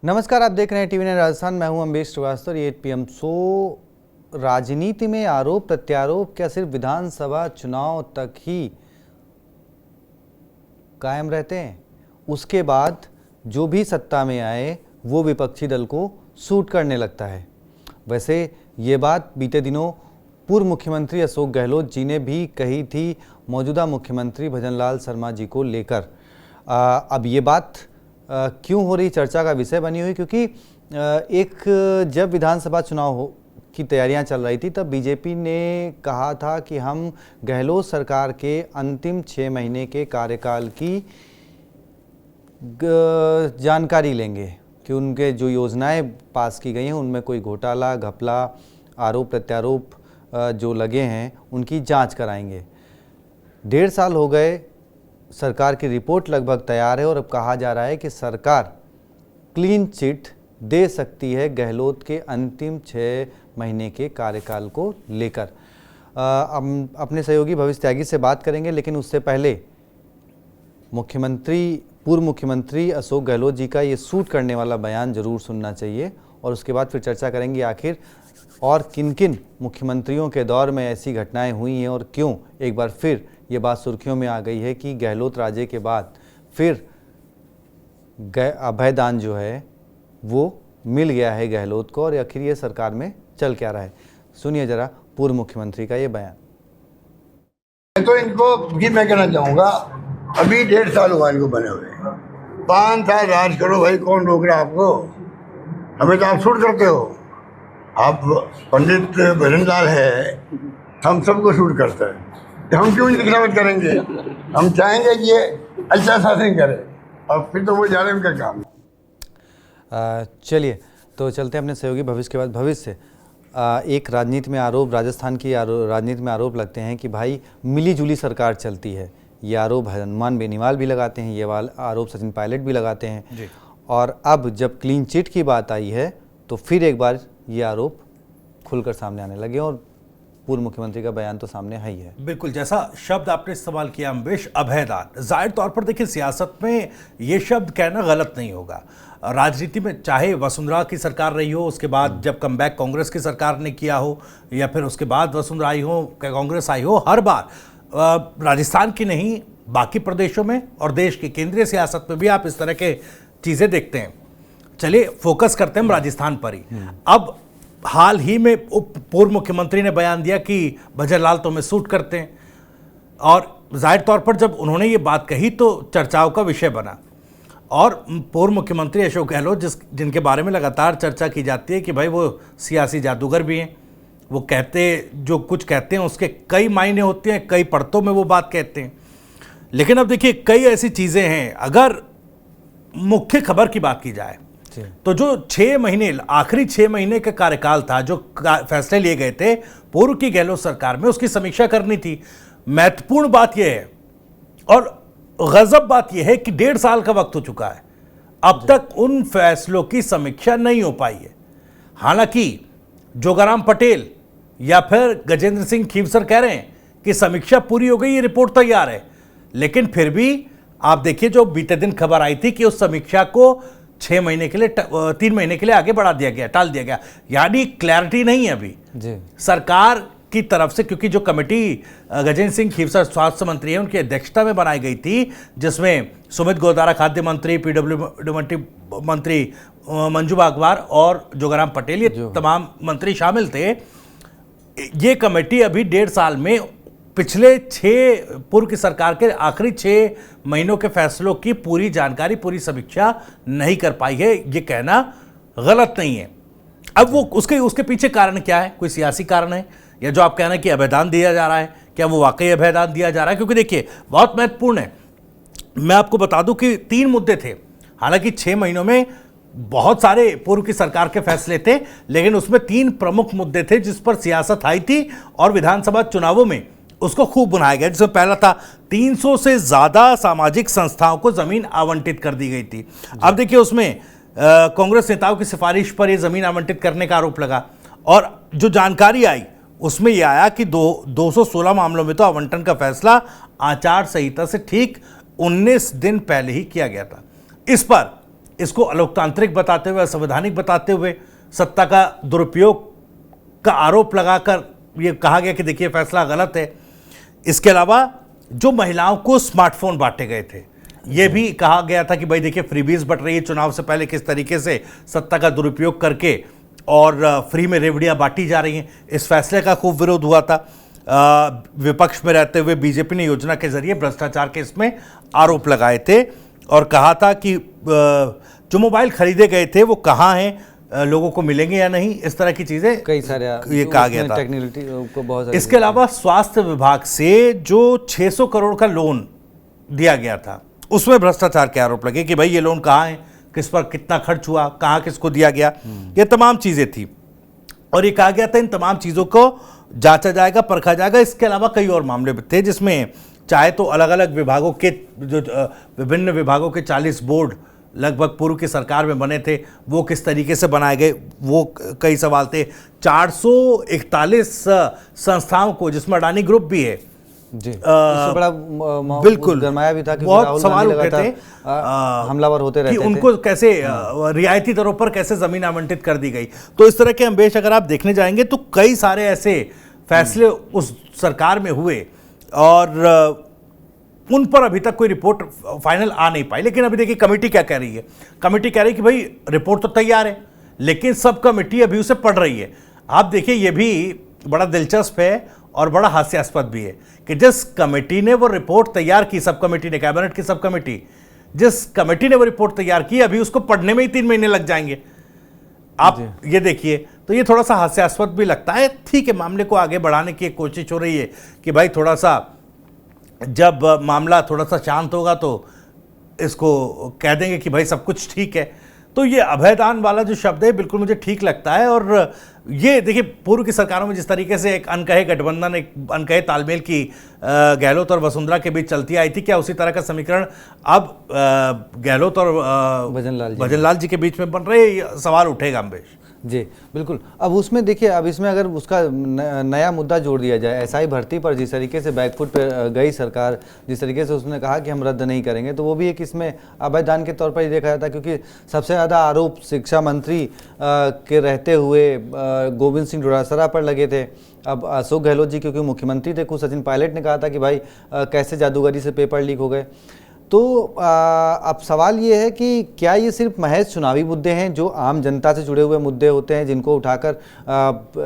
नमस्कार, आप देख रहे हैं टीवी9 राजस्थान। मैं हूं अम्बेश श्रीवास्तव। 8 PM। राजनीति में आरोप प्रत्यारोप क्या सिर्फ विधानसभा चुनाव तक ही कायम रहते हैं? उसके बाद जो भी सत्ता में आए वो विपक्षी दल को सूट करने लगता है। वैसे ये बात बीते दिनों पूर्व मुख्यमंत्री अशोक गहलोत जी ने भी कही थी मौजूदा मुख्यमंत्री भजनलाल शर्मा जी को लेकर। अब ये बात क्यों हो रही, चर्चा का विषय बनी हुई, क्योंकि जब विधानसभा चुनाव की तैयारियां चल रही थी तब बीजेपी ने कहा था कि हम गहलोत सरकार के अंतिम 6 महीने के कार्यकाल की जानकारी लेंगे कि उनके जो योजनाएं पास की गई हैं उनमें कोई घोटाला घपला आरोप प्रत्यारोप जो लगे हैं उनकी जांच कराएंगे। 1.5 साल हो गए, सरकार की रिपोर्ट लगभग तैयार है और अब कहा जा रहा है कि सरकार क्लीन चिट दे सकती है गहलोत के अंतिम 6 महीने के कार्यकाल को लेकर। हम अपने सहयोगी भविष्य त्यागी से बात करेंगे, लेकिन उससे पहले पूर्व मुख्यमंत्री अशोक गहलोत जी का ये सूट करने वाला बयान जरूर सुनना चाहिए और उसके बाद फिर चर्चा करेंगे आखिर और किन किन मुख्यमंत्रियों के दौर में ऐसी घटनाएं हुई हैं और क्यों एक बार फिर ये बात सुर्खियों में आ गई है कि गहलोत राजे के बाद फिर अभयदान जो है वो मिल गया है गहलोत को, और आखिर ये सरकार में चल क्या रहा है। सुनिए जरा पूर्व मुख्यमंत्री का ये बयान। तो इनको भी मैं कहना चाहूँगा, अभी 1.5 साल हुआ इनको बने हुए, 5 साल राज करो भाई, कौन रोक रहा है आपको? हमें तो आप शूट करते हो। आप पंडित भजनलाल है, हम सबको शूट करते हैं, तो हम क्यों दिखावट करेंगे? हम चाहेंगे कि ये अच्छा शासन करे और फिर तो वो जाने उनका काम। चलिए तो चलते हैं अपने सहयोगी भविष्य के बाद। भविष्य से एक राजनीति में आरोप, राजस्थान की राजनीति में आरोप लगते हैं कि भाई मिलीजुली सरकार चलती है। ये आरोप हनुमान बेनीवाल भी लगाते हैं, ये आरोप सचिन पायलट भी लगाते हैं जी। और अब जब क्लीन चिट की बात आई है तो फिर एक बार ये आरोप खुलकर सामने आने लगे और पूर्व मुख्यमंत्री का बयान तो सामने है ही है। बिल्कुल, जैसा शब्द आपने इस्तेमाल किया अम्बेश, अभयदान, जाहिर तौर पर देखिए सियासत में ये शब्द कहना गलत नहीं होगा। राजनीति में चाहे वसुंधरा की सरकार रही हो, उसके बाद जब कमबैक कांग्रेस की सरकार ने किया हो, या फिर उसके बाद वसुंधरा आई हो, कांग्रेस आई हो, हर बार राजस्थान की नहीं बाकी प्रदेशों में और देश की केंद्रीय सियासत में भी आप इस तरह के चीज़ें देखते हैं। चलिए फोकस करते हैं राजस्थान पर ही। अब हाल ही में पूर्व मुख्यमंत्री ने बयान दिया कि भजनलाल तो हमें सूट करते हैं, और जाहिर तौर पर जब उन्होंने ये बात कही तो चर्चाओं का विषय बना। और पूर्व मुख्यमंत्री अशोक गहलोत जिनके बारे में लगातार चर्चा की जाती है कि भाई वो सियासी जादूगर भी हैं, वो जो कुछ कहते हैं उसके कई मायने होते हैं, कई परतों में वो बात कहते हैं। लेकिन अब देखिए कई ऐसी चीज़ें हैं, अगर मुख्य खबर की बात की जाए तो जो 6 महीने, आखिरी 6 महीने का कार्यकाल था, जो फैसले लिए गए थे पूर्व की गहलोत सरकार में, उसकी समीक्षा करनी थी। महत्वपूर्ण बात यह है और गजब बात यह है कि 1.5 साल का वक्त हो चुका है, अब तक उन फैसलों की समीक्षा नहीं हो पाई है। हालांकि जोगाराम पटेल या फिर गजेंद्र सिंह खीवसर कह रहे हैं कि समीक्षा पूरी हो गई, ये रिपोर्ट तैयार है, लेकिन फिर भी आप देखिए जो बीते दिन खबर आई थी कि उस समीक्षा को 6 महीने के लिए 3 महीने के लिए आगे बढ़ा दिया गया, टाल दिया गया। यानी क्लैरिटी नहीं है अभी जी सरकार की तरफ से, क्योंकि जो कमेटी गजेंद्र सिंह खीवसर स्वास्थ्य मंत्री है उनकी अध्यक्षता में बनाई गई थी, जिसमें सुमित गोदारा खाद्य मंत्री, PWD मंत्री मंजू बागवार और जोगाराम पटेल, ये तमाम मंत्री शामिल थे। ये कमेटी अभी 1.5 साल में पिछले 6 पूर्व की सरकार के आखिरी 6 महीनों के फैसलों की पूरी जानकारी, पूरी समीक्षा नहीं कर पाई है। ये कहना गलत नहीं है। अब वो उसके पीछे कारण क्या है? कोई सियासी कारण है, या जो आप कहना है कि अभयदान दिया जा रहा है, क्या वो वाकई अभयदान दिया जा रहा है? क्योंकि देखिए बहुत महत्वपूर्ण है। मैं आपको बता दूं कि 3 मुद्दे थे। हालांकि 6 महीनों में बहुत सारे पूर्व की सरकार के फैसले थे, लेकिन उसमें 3 प्रमुख मुद्दे थे जिस पर सियासत आई थी और विधानसभा चुनावों में उसको खूब बनाया गया। जिसमें पहला था 300 से ज्यादा सामाजिक संस्थाओं को जमीन आवंटित कर दी गई थी। अब देखिए उसमें कांग्रेस नेताओं की सिफारिश पर यह जमीन आवंटित करने का आरोप लगा, और जो जानकारी आई उसमें यह आया कि 216 मामलों में तो आवंटन का फैसला आचार संहिता से ठीक 19 दिन पहले ही किया गया था। इस पर इसको अलोकतांत्रिक बताते हुए, असंवैधानिक बताते हुए, सत्ता का दुरुपयोग का आरोप लगाकर ये कहा गया कि देखिए फैसला गलत है। इसके अलावा जो महिलाओं को स्मार्टफोन बांटे गए थे, ये भी कहा गया था कि भाई देखिए फ्रीबीज बट रही है, चुनाव से पहले किस तरीके से सत्ता का दुरुपयोग करके और फ्री में रेवड़ियां बांटी जा रही हैं। इस फैसले का खूब विरोध हुआ था। विपक्ष में रहते हुए बीजेपी ने योजना के जरिए भ्रष्टाचार के इसमें आरोप लगाए थे और कहा था कि जो मोबाइल खरीदे गए थे वो कहाँ हैं, लोगों को मिलेंगे या नहीं, इस तरह की चीज़ें कई सारे ये कहा गया था। टेक्निकलिटी को बहुत सारी इसके अलावा स्वास्थ्य विभाग से जो 600 करोड़ का लोन दिया गया था, उसमें भ्रष्टाचार के आरोप लगे कि भाई ये लोन कहाँ है, किस पर कितना खर्च हुआ, कहाँ किसको दिया गया, ये तमाम चीज़ें थी। और ये कहा गया था इन तमाम चीज़ों को जांचा जाएगा, परखा जाएगा। इसके अलावा कई और मामले थे जिसमें चाहे तो अलग अलग विभागों के जो विभिन्न विभागों के 40 बोर्ड लगभग पूर्व की सरकार में बने थे, वो किस तरीके से बनाए गए, वो कई सवाल थे। 441 संस्थाओं को, जिसमें अडानी ग्रुप भी है जी, इससे बड़ा बिल्कुल गरमाया भी था कि बहुत सवाल उठे थे, हमलावर होते रहते कि थे उनको कैसे रियायती दरों पर कैसे जमीन आवंटित कर दी गई। तो इस तरह के अंबेश अगर आप देखने जाएंगे तो कई सारे ऐसे फैसले उस सरकार में हुए और उन पर अभी तक कोई रिपोर्ट फाइनल आ नहीं पाई। लेकिन अभी देखिए कमेटी क्या कह रही है। कमेटी कह रही है कि भाई रिपोर्ट तो तैयार है, लेकिन सब कमेटी अभी उसे पढ़ रही है। आप देखिए ये भी बड़ा दिलचस्प है और बड़ा हास्यास्पद भी है कि जिस कमेटी ने वो रिपोर्ट तैयार की, सब कमेटी ने, कैबिनेट की सब कमेटी, जिस कमेटी ने वो रिपोर्ट तैयार की, अभी उसको पढ़ने में ही 3 महीने लग जाएंगे। आप ये देखिए, तो ये थोड़ा सा हास्यास्पद भी लगता है। ठीक है, मामले को आगे बढ़ाने की एक कोशिश हो रही है कि भाई थोड़ा सा जब मामला थोड़ा सा शांत होगा तो इसको कह देंगे कि भाई सब कुछ ठीक है। तो ये अभयदान वाला जो शब्द है बिल्कुल मुझे ठीक लगता है। और ये देखिए पूर्व की सरकारों में जिस तरीके से एक अनकहे गठबंधन, एक अनकहे तालमेल की गहलोत और वसुंधरा के बीच चलती आई थी, क्या उसी तरह का समीकरण अब गहलोत और भजनलाल जी के बीच में बन रहे, सवाल उठेगा अम्बेश जी। बिल्कुल। अब उसमें देखिए, अब इसमें अगर उसका नया मुद्दा जोड़ दिया जाए, एसआई भर्ती पर जिस तरीके से बैकफुट पे गई सरकार, जिस तरीके से उसने कहा कि हम रद्द नहीं करेंगे, तो वो भी एक इसमें अभयदान के तौर पर ही देखा जाता है। क्योंकि सबसे ज़्यादा आरोप शिक्षा मंत्री के रहते हुए गोविंद सिंह डोटासरा पर लगे थे। अब अशोक गहलोत जी क्योंकि मुख्यमंत्री थे, खुद सचिन पायलट ने कहा था कि भाई कैसे जादूगरी से पेपर लीक हो गए। तो अब सवाल ये है कि क्या ये सिर्फ महज चुनावी मुद्दे हैं, जो आम जनता से जुड़े हुए मुद्दे होते हैं, जिनको उठाकर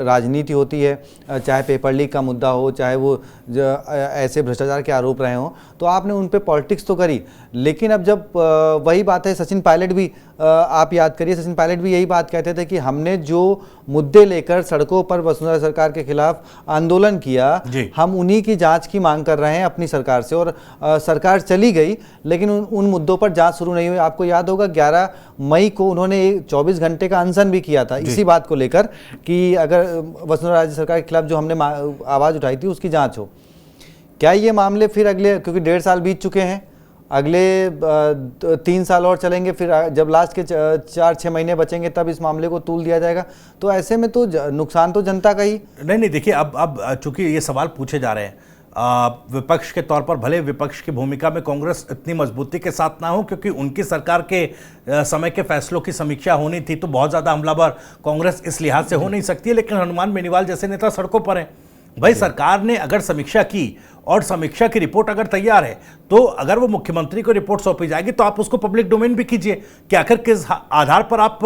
राजनीति होती है, चाहे पेपर लीक का मुद्दा हो, चाहे वो ऐसे भ्रष्टाचार के आरोप रहे हों, तो आपने उन पे पॉलिटिक्स तो करी। लेकिन अब जब वही बात है, सचिन पायलट भी आप याद करिए, सचिन पायलट भी यही बात कहते थे कि हमने जो मुद्दे लेकर सड़कों पर वसुंधरा सरकार के खिलाफ आंदोलन किया, हम उन्हीं की जांच की मांग कर रहे हैं अपनी सरकार से। और सरकार चली गई, लेकिन उन मुद्दों पर जांच शुरू नहीं हुई। आपको याद होगा 11 मई को उन्होंने 24 घंटे का अनशन भी किया था इसी बात को लेकर कि अगर वसुंधरा राज्य सरकार के खिलाफ जो हमने आवाज़ उठाई थी उसकी जाँच हो। क्या ये मामले फिर अगले, क्योंकि 1.5 साल बीत चुके हैं, अगले 3 साल और चलेंगे, फिर जब लास्ट के 4-6 महीने बचेंगे तब इस मामले को तूल दिया जाएगा, तो ऐसे में तो नुकसान तो जनता का ही। नहीं देखिए, अब चूंकि ये सवाल पूछे जा रहे हैं, विपक्ष के तौर पर भले विपक्ष की भूमिका में कांग्रेस इतनी मजबूती के साथ ना हो, क्योंकि उनकी सरकार के समय के फैसलों की समीक्षा होनी थी, तो बहुत ज़्यादा हमलावर कांग्रेस इस लिहाज से हो नहीं सकती है। लेकिन हनुमान बेनीवाल जैसे नेता सड़कों पर हैं। भाई सरकार ने अगर समीक्षा की और समीक्षा की रिपोर्ट अगर तैयार है, तो अगर वो मुख्यमंत्री को रिपोर्ट सौंपी जाएगी तो आप उसको पब्लिक डोमेन भी कीजिए कि आखिर किस आधार पर आप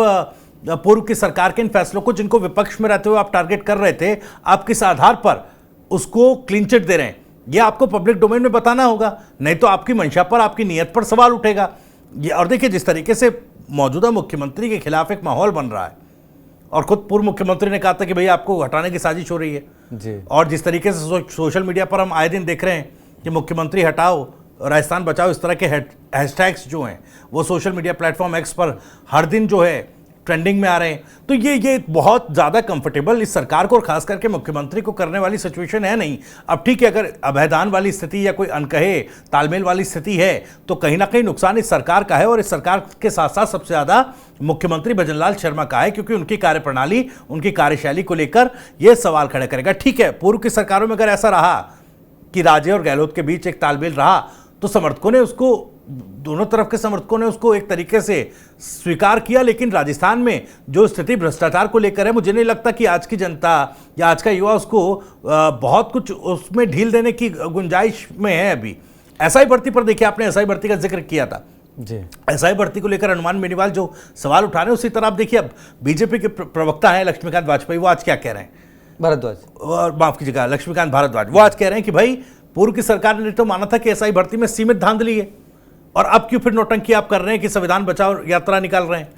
पूर्व की सरकार के इन फैसलों को, जिनको विपक्ष में रहते हुए आप टारगेट कर रहे थे, आप किस आधार पर उसको क्लीन चिट दे रहे हैं, ये आपको पब्लिक डोमेन में बताना होगा। नहीं तो आपकी मंशा पर, आपकी नीयत पर सवाल उठेगा। और देखिए जिस तरीके से मौजूदा मुख्यमंत्री के खिलाफ एक माहौल बन रहा है, और खुद पूर्व मुख्यमंत्री ने कहा था कि भैया आपको हटाने की साजिश हो रही है जी। और जिस तरीके से सोशल मीडिया पर हम आए दिन देख रहे हैं कि मुख्यमंत्री हटाओ, राजस्थान बचाओ, इस तरह के हैशटैग्स जो हैं वो सोशल मीडिया प्लेटफॉर्म एक्स पर हर दिन जो है ट्रेंडिंग में आ रहे हैं। तो ये बहुत ज़्यादा कंफर्टेबल इस सरकार को और खास करके मुख्यमंत्री को करने वाली सिचुएशन है नहीं। अब ठीक है, अगर अभयदान वाली स्थिति या कोई अनकहे तालमेल वाली स्थिति है तो कहीं ना कहीं नुकसान इस सरकार का है, और इस सरकार के साथ साथ सबसे ज़्यादा मुख्यमंत्री भजनलाल शर्मा का है, क्योंकि उनकी कार्यप्रणाली, उनकी कार्यशैली को लेकर यह सवाल खड़े करेगा। ठीक है, पूर्व की सरकारों में अगर ऐसा रहा कि राजे और गहलोत के बीच एक तालमेल रहा, तो समर्थकों ने उसको दोनों तरफ के समर्थकों ने उसको एक तरीके से स्वीकार किया, लेकिन राजस्थान में जो स्थिति भ्रष्टाचार को लेकर है, मुझे नहीं लगता कि आज की जनता या आज का युवा उसको बहुत कुछ उसमें ढील देने की गुंजाइश में है अभी। एसआई भर्ती पर देखिए, आपने एसआई भर्ती का जिक्र किया था जी। एसआई भर्ती को लेकर हनुमान बेनीवाल जो सवाल उठा रहे हैं, उसी तरह आप देखिए अब बीजेपी के प्रवक्ता हैं लक्ष्मीकांत वाजपेयी, वो आज क्या कह रहे हैं, भारद्वाज, और माफ कीजिएगा लक्ष्मीकांत भारद्वाज, वो आज कह रहे हैं कि भाई पूर्व की सरकार ने तो माना था कि एसआई भर्ती में सीमित धांधली है, और अब क्यों फिर नौटंकी आप कर रहे हैं कि संविधान बचाओ यात्रा निकाल रहे हैं।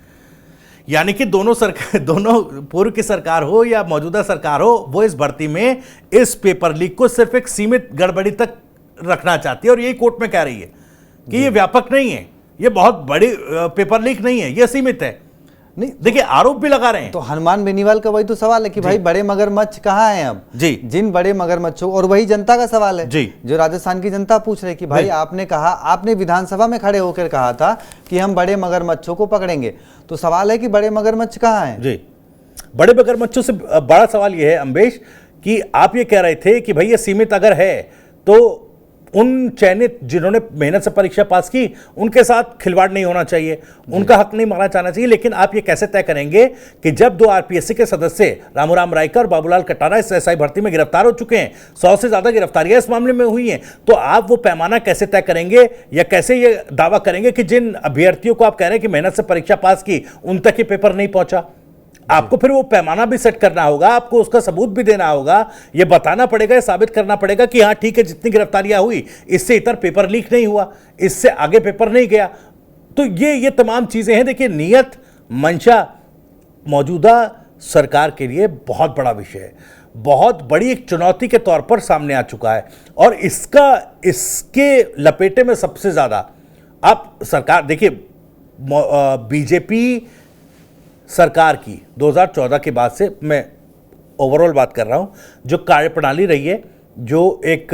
यानी कि दोनों पूर्व की सरकार हो या मौजूदा सरकार हो, वो इस भर्ती में इस पेपर लीक को सिर्फ एक सीमित गड़बड़ी तक रखना चाहती है, और यही कोर्ट में कह रही है कि ये व्यापक नहीं है, ये बहुत बड़ी पेपर लीक नहीं है, ये सीमित है। नहीं देखिए, आरोप भी लगा रहे हैं। तो हनुमान बेनीवाल का वही तो सवाल है कि भाई बड़े मगरमच्छ कहाँ हैं अब जी, जिन बड़े मगरमच्छों, और वही जनता का सवाल है जी, जो राजस्थान की जनता पूछ रही है कि भाई आपने कहा, आपने विधानसभा में खड़े होकर कहा था कि हम बड़े मगरमच्छों को पकड़ेंगे, तो सवाल है कि बड़े मगरमच्छ कहाँ हैं। जी, बड़े मगरमच्छों से बड़ा सवाल यह है अम्बेश कि आप ये कह रहे थे कि भाई ये सीमित अगर है तो उन चयनित जिन्होंने मेहनत से परीक्षा पास की उनके साथ खिलवाड़ नहीं होना चाहिए, उनका हक नहीं माना जाना चाहिए। लेकिन आप ये कैसे तय करेंगे कि जब 2 आरपीएससी के सदस्य रामूराम रायकर और बाबूलाल कटारा इस एसआई भर्ती में गिरफ्तार हो चुके हैं, 100 से ज्यादा गिरफ्तारियां इस मामले में हुई हैं, तो आप वो पैमाना कैसे तय करेंगे या कैसे ये दावा करेंगे कि जिन अभ्यर्थियों को आप कह रहे हैं कि मेहनत से परीक्षा पास की उन तक ये पेपर नहीं पहुंचा। आपको फिर वो पैमाना भी सेट करना होगा, आपको उसका सबूत भी देना होगा, ये बताना पड़ेगा, ये साबित करना पड़ेगा कि हाँ ठीक है, जितनी गिरफ्तारियां हुई इससे इतर पेपर लीक नहीं हुआ, इससे आगे पेपर नहीं गया। तो ये तमाम चीजें हैं। देखिए, नियत मंशा मौजूदा सरकार के लिए बहुत बड़ा विषय है, बहुत बड़ी एक चुनौती के तौर पर सामने आ चुका है, और इसके लपेटे में सबसे ज्यादा आप सरकार देखिए, बीजेपी सरकार की 2014 के बाद से, मैं ओवरऑल बात कर रहा हूं, जो कार्यप्रणाली रही है, जो एक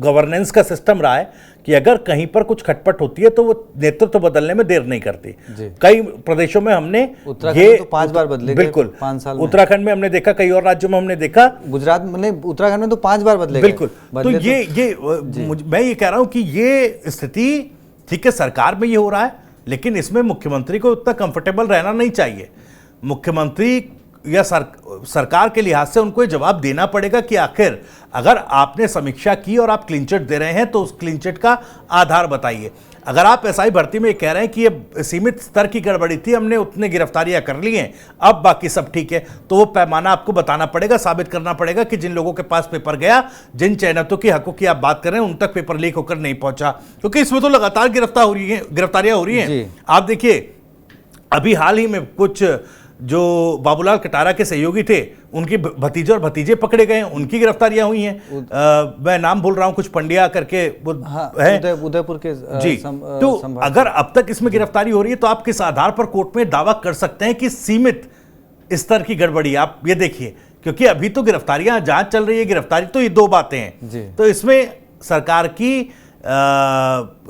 गवर्नेंस का सिस्टम रहा है कि अगर कहीं पर कुछ खटपट होती है तो वो नेतृत्व बदलने में देर नहीं करती। कई प्रदेशों में हमने ये तो 5 बार बदले, बिल्कुल 5 साल उत्तराखंड में हमने देखा, कई और राज्यों में हमने देखा, गुजरात में, उत्तराखंड में तो 5 बार बदले, बिल्कुल। तो मैं ये कह रहा हूं कि ये स्थिति ठीक है, सरकार में ये हो रहा है, लेकिन इसमें मुख्यमंत्री को उतना कंफर्टेबल रहना नहीं चाहिए। मुख्यमंत्री या सरकार के लिहाज से उनको ये जवाब देना पड़ेगा कि आखिर अगर आपने समीक्षा की और आप क्लीन चिट दे रहे हैं तो उस क्लीन चिट का आधार बताइए। अगर आप एसआई भर्ती में कह रहे हैं कि ये सीमित स्तर की गड़बड़ी थी, हमने उतने गिरफ्तारियां कर ली हैं, अब बाकी सब ठीक है, तो वो पैमाना आपको बताना पड़ेगा, साबित करना पड़ेगा कि जिन लोगों के पास पेपर गया, जिन चयनितों के हकों की आप बात कर रहे हैं, उन तक पेपर लीक होकर नहीं पहुंचा, क्योंकि इसमें तो लगातार गिरफ्तारियां हो रही हैं। आप देखिए, अभी हाल ही में कुछ जो बाबूलाल कटारा के सहयोगी थे, उनके भतीजे और भतीजे पकड़े गए, उनकी गिरफ्तारियां हुई हैं। मैं नाम भूल रहा हूं, कुछ पंड्या करके वो है, उदयपुर के जी। तो अगर अब तक इसमें गिरफ्तारी हो रही है तो आप किस आधार पर कोर्ट में दावा कर सकते हैं कि सीमित स्तर की गड़बड़ी? आप ये देखिए, क्योंकि अभी तो गिरफ्तारियां, जांच चल रही है, गिरफ्तारी, तो ये 2 बातें हैं। तो इसमें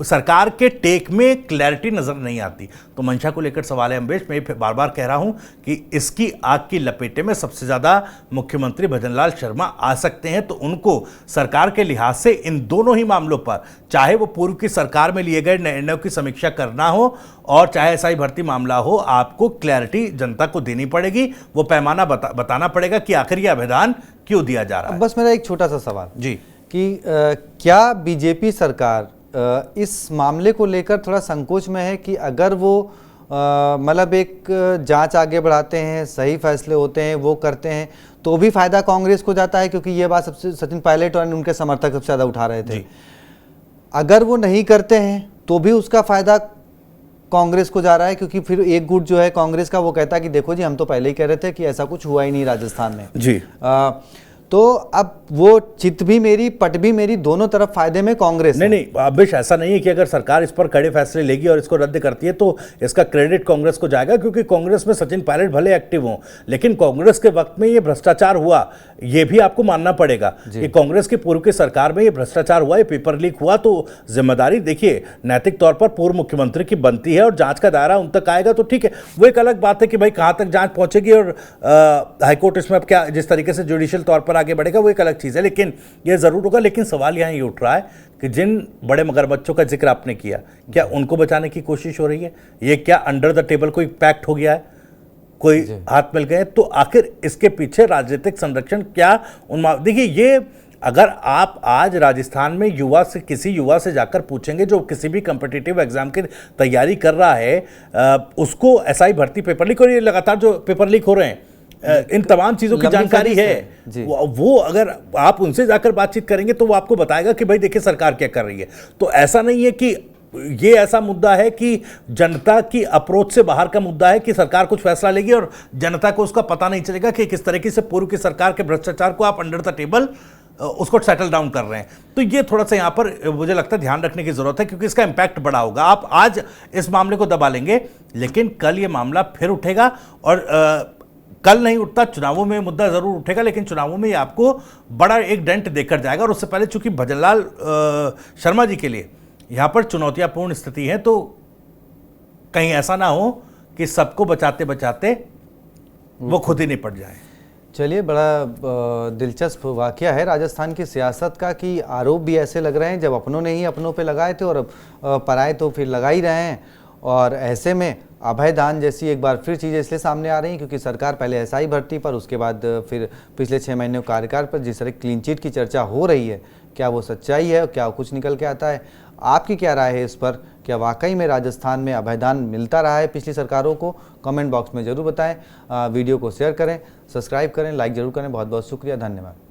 सरकार के टेक में क्लैरिटी नजर नहीं आती। तो मंशा को लेकर सवाल है अम्बेश, मैं बार बार कह रहा हूं कि इसकी आग की लपेटे में सबसे ज्यादा मुख्यमंत्री भजनलाल शर्मा आ सकते हैं। तो उनको सरकार के लिहाज से इन दोनों ही मामलों पर, चाहे वो पूर्व की सरकार में लिए गए निर्णयों की समीक्षा करना हो और चाहे एसआई भर्ती मामला हो, आपको क्लैरिटी जनता को देनी पड़ेगी, वो पैमाना बताना पड़ेगा कि आखिर ये अभिधान क्यों दिया जा रहा है। बस मेरा एक छोटा सा सवाल जी, कि क्या बीजेपी सरकार इस मामले को लेकर थोड़ा संकोच में है कि अगर वो मतलब एक जांच आगे बढ़ाते हैं, सही फैसले होते हैं, वो करते हैं, तो भी फायदा कांग्रेस को जाता है, क्योंकि ये बात सबसे सचिन पायलट और उनके समर्थक सबसे ज़्यादा उठा रहे थे। अगर वो नहीं करते हैं तो भी उसका फायदा कांग्रेस को जा रहा है, क्योंकि फिर एक गुट जो है कांग्रेस का वो कहता है कि देखो जी, हम तो पहले ही कह रहे थे कि ऐसा कुछ हुआ ही नहीं राजस्थान में जी। तो अब वो चित भी मेरी, पट भी मेरी, दोनों तरफ फायदे में कांग्रेस है। नहीं, अभिष, ऐसा नहीं है कि अगर सरकार इस पर कड़े फैसले लेगी और इसको रद्द करती है तो इसका क्रेडिट कांग्रेस को जाएगा, क्योंकि कांग्रेस में सचिन पायलट भले एक्टिव हों, लेकिन कांग्रेस के वक्त में ये भ्रष्टाचार हुआ, ये भी आपको मानना पड़ेगा कि कांग्रेस की पूर्व की सरकार में ये भ्रष्टाचार हुआ, ये पेपर लीक हुआ, तो जिम्मेदारी देखिए नैतिक तौर पर पूर्व मुख्यमंत्री की बनती है और जांच का दायरा उन तक आएगा तो ठीक है। वो एक अलग बात है कि भाई कहां तक जांच पहुंचेगी और हाईकोर्ट इसमें अब क्या जिस तरीके से जुडिशियल तौर पर आगे बढ़ेगा वो एक अलग चीज है, लेकिन ये जरूर होगा। लेकिन सवाल यहां ये उठ रहा है कि जिन बड़े मगरमच्छों का जिक्र आपने किया, क्या उनको बचाने की कोशिश हो रही है? ये क्या अंडर द टेबल कोई पैक्ट हो गया है, कोई हाथ मिल गए? तो आखिर इसके पीछे राजनीतिक संरक्षण क्या देखिए, ये अगर आप आज राजस्थान में युवा से किसी युवा से जाकर पूछेंगे जो किसी भी कॉम्पिटिटिव एग्जाम की तैयारी कर रहा है, उसको एसआई भर्ती, पेपर लीक, और ये लगातार जो पेपर लीक हो रहे हैं इन तमाम चीजों की जानकारी है, वो अगर आप उनसे जाकर बातचीत करेंगे तो वो आपको बताएगा कि भाई देखिए सरकार क्या कर रही है। तो ऐसा नहीं है कि ये ऐसा मुद्दा है कि जनता की अप्रोच से बाहर का मुद्दा है कि सरकार कुछ फैसला लेगी और जनता को उसका पता नहीं चलेगा कि किस तरीके से पूर्व की सरकार के भ्रष्टाचार को आप अंडर द टेबल उसको सेटल डाउन कर रहे हैं। तो ये थोड़ा सा यहां पर मुझे लगता है ध्यान रखने की जरूरत है, क्योंकि इसका इंपैक्ट बड़ा होगा। आप आज इस मामले को दबा लेंगे, लेकिन कल ये मामला फिर उठेगा, और कल नहीं उठता, चुनावों में मुद्दा जरूर उठेगा, लेकिन चुनावों में ये आपको बड़ा एक डेंट देकर जाएगा। और उससे पहले चूंकि भजनलाल शर्मा जी के लिए यहां पर चुनौतियापूर्ण स्थिति है, तो कहीं ऐसा ना हो कि सबको बचाते बचाते वो खुद ही निपट जाए। चलिए, बड़ा दिलचस्प वाकया है राजस्थान की सियासत का कि आरोप भी ऐसे लग रहे हैं जब अपनों ने ही अपनों पे लगाए थे और अब पराए तो फिर लगा ही रहे हैं। और ऐसे में अभय दान जैसी एक बार फिर चीज़ें इसलिए सामने आ रही हैं क्योंकि सरकार पहले एसआई भर्ती पर, उसके बाद फिर पिछले 6 महीने कार्यकाल पर जिस तरह क्लीन चिट की चर्चा हो रही है, क्या वो सच्चाई है और क्या कुछ निकल के आता है? आपकी क्या राय है इस पर? क्या वाकई में राजस्थान में अभयदान मिलता रहा है पिछली सरकारों को? कमेंट बॉक्स में ज़रूर बताएं। वीडियो को शेयर करें, सब्सक्राइब करें, लाइक ज़रूर करें। बहुत बहुत शुक्रिया, धन्यवाद।